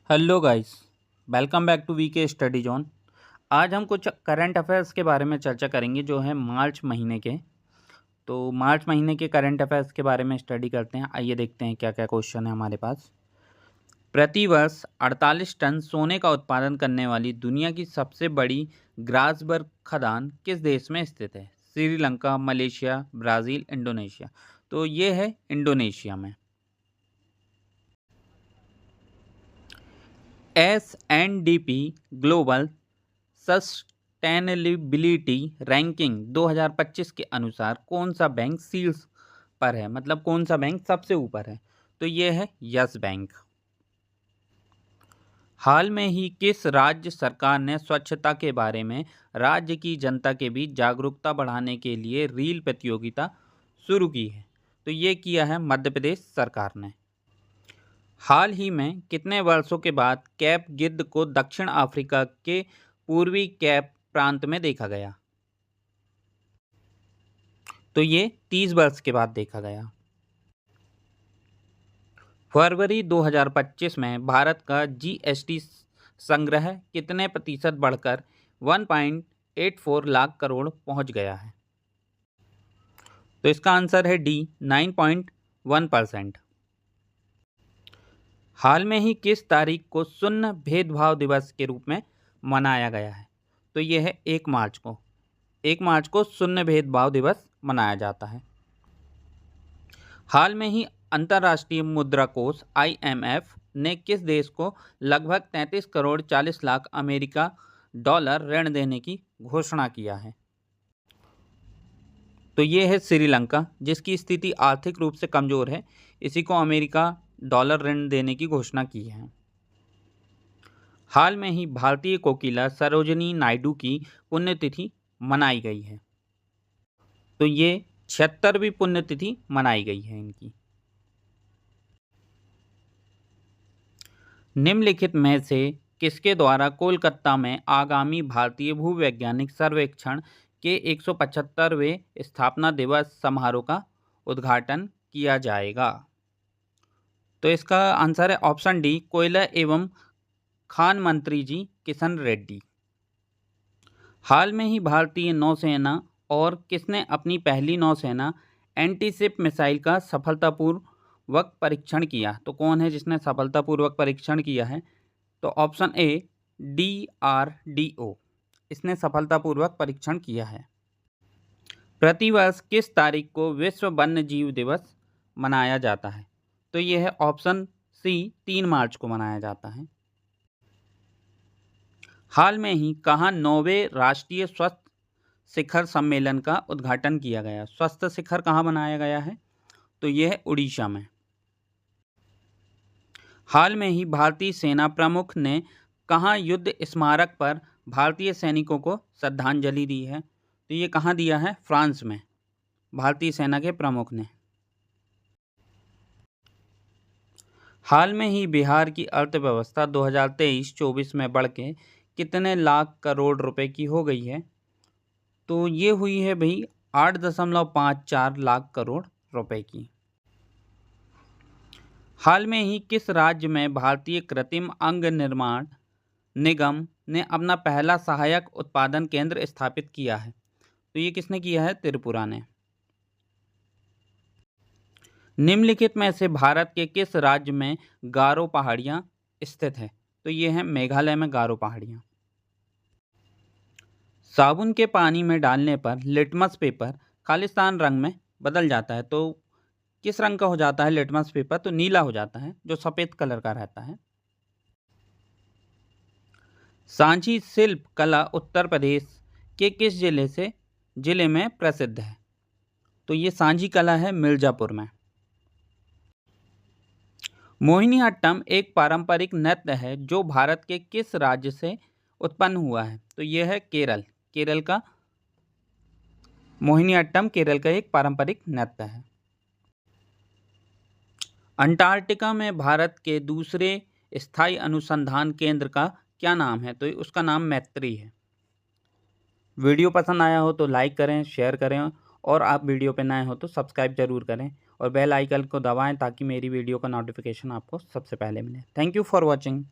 Hello guys. Welcome back to VK study zone. आज हम कुछ करंट अफेयर्स के बारे में चर्चा करेंगे जो है मार्च महीने के। तो मार्च महीने के करंट अफेयर्स के बारे में स्टडी करते हैं। आइए देखते हैं क्या क्या क्वेश्चन है हमारे पास। प्रति वर्ष 48 टन सोने का उत्पादन करने वाली दुनिया की सबसे बड़ी ग्रासबर्ग खदान किस देश में स्थित है? Sri Lanka, Malaysia, Brazil, Indonesia. तो ये है इंडोनेशिया में। S&P ग्लोबल सस्टेनेबिलिटी रैंकिंग 2025 के अनुसार कौन सा बैंक शीर्ष पर है, मतलब कौन सा बैंक सबसे ऊपर है? तो ये है यस बैंक। हाल में ही किस राज्य सरकार ने स्वच्छता के बारे में राज्य की जनता के बीच जागरूकता बढ़ाने के लिए रील प्रतियोगिता शुरू की है? तो ये किया है मध्य प्रदेश सरकार ने। हाल ही में कितने वर्षों के बाद कैप गिद्ध को दक्षिण अफ्रीका के पूर्वी कैप प्रांत में देखा गया? तो ये 30 वर्ष के बाद देखा गया। फरवरी 2025 में भारत का जीएसटी संग्रह कितने प्रतिशत बढ़कर 1.84 लाख करोड़ पहुंच गया है? तो इसका आंसर है डी, 9.1%। हाल में ही किस तारीख को शून्य भेदभाव दिवस के रूप में मनाया गया है? तो यह है 1 मार्च को। 1 मार्च को शून्य भेदभाव दिवस मनाया जाता है। हाल में ही अंतर्राष्ट्रीय मुद्रा कोष IMF ने किस देश को लगभग 33 करोड़ 40 लाख अमेरिका डॉलर ऋण देने की घोषणा किया है? तो ये है श्रीलंका, जिसकी स्थिति आर्थिक रूप से कमजोर है। इसी को अमेरिका डॉलर ऋण देने की घोषणा की है। हाल में ही भारतीय कोकिला सरोजिनी नायडू की पुण्यतिथि मनाई गई है। तो ये 76वीं पुण्यतिथि मनाई गई है इनकी। निम्नलिखित में से किसके द्वारा कोलकाता में आगामी भारतीय भूवैज्ञानिक सर्वेक्षण के 175वें स्थापना दिवस समारोह का उद्घाटन किया जाएगा? तो इसका आंसर है ऑप्शन डी, कोयला एवं खान मंत्री जी किशन रेड्डी। हाल में ही भारतीय नौसेना और किसने अपनी पहली नौसेना एंटीशिप मिसाइल का सफलतापूर्वक परीक्षण किया? तो कौन है जिसने सफलतापूर्वक परीक्षण किया है? तो ऑप्शन ए, DRDO, इसने सफलतापूर्वक परीक्षण किया है। प्रतिवर्ष किस तारीख को विश्व वन्य जीव दिवस मनाया जाता है? तो यह है ऑप्शन सी, 3 मार्च को मनाया जाता है। हाल में ही कहाँ 9वें राष्ट्रीय स्वस्थ शिखर सम्मेलन का उद्घाटन किया गया? स्वस्थ शिखर कहाँ बनाया गया है? तो यह है उड़ीसा में। हाल में ही भारतीय सेना प्रमुख ने कहाँ युद्ध स्मारक पर भारतीय सैनिकों को श्रद्धांजलि दी है? तो ये कहाँ दिया है? फ्रांस में, भारतीय सेना के प्रमुख ने। हाल में ही बिहार की अर्थव्यवस्था 2023-24 में बढ़ के कितने लाख करोड़ रुपए की हो गई है? तो ये हुई है भाई 8.54 लाख करोड़ रुपए की। हाल में ही किस राज्य में भारतीय कृत्रिम अंग निर्माण निगम ने अपना पहला सहायक उत्पादन केंद्र स्थापित किया है? तो ये किसने किया है? त्रिपुरा ने। निम्नलिखित में से भारत के किस राज्य में गारो पहाड़ियां स्थित है? तो ये है मेघालय में गारो पहाड़ियां। साबुन के पानी में डालने पर लिटमस पेपर खालिस्तान रंग में बदल जाता है। तो किस रंग का हो जाता है लिटमस पेपर? तो नीला हो जाता है, जो सफ़ेद कलर का रहता है। सांची शिल्प कला उत्तर प्रदेश के किस जिले में प्रसिद्ध है? तो ये सांची कला है मिर्जापुर में। मोहिनीअट्टम एक पारंपरिक नृत्य है जो भारत के किस राज्य से उत्पन्न हुआ है? तो यह है केरल। केरल का मोहिनीअट्टम केरल का एक पारंपरिक नृत्य है। अंटार्कटिका में भारत के दूसरे स्थायी अनुसंधान केंद्र का क्या नाम है? तो उसका नाम मैत्री है। वीडियो पसंद आया हो तो लाइक करें, शेयर करें, और आप वीडियो पे नए हो तो सब्सक्राइब जरूर करें और बेल आइकन को दबाएं ताकि मेरी वीडियो का नोटिफिकेशन आपको सबसे पहले मिले। Thank you for watching.